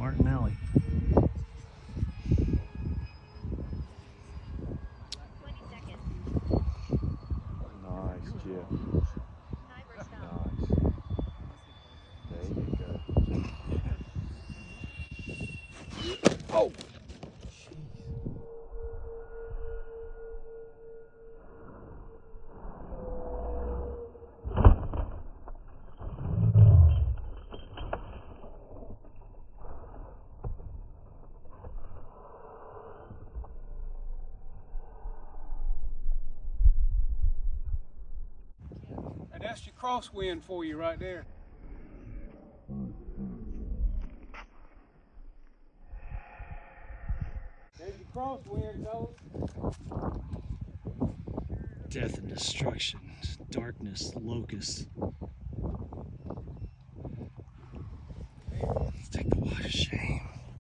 Martin Alley. 20 seconds. Nice, Jeff. Timer stop. Nice. There you go. Oh! And that's your crosswind for you right there. There's your crosswind, fellas. Death and destruction, darkness, locusts.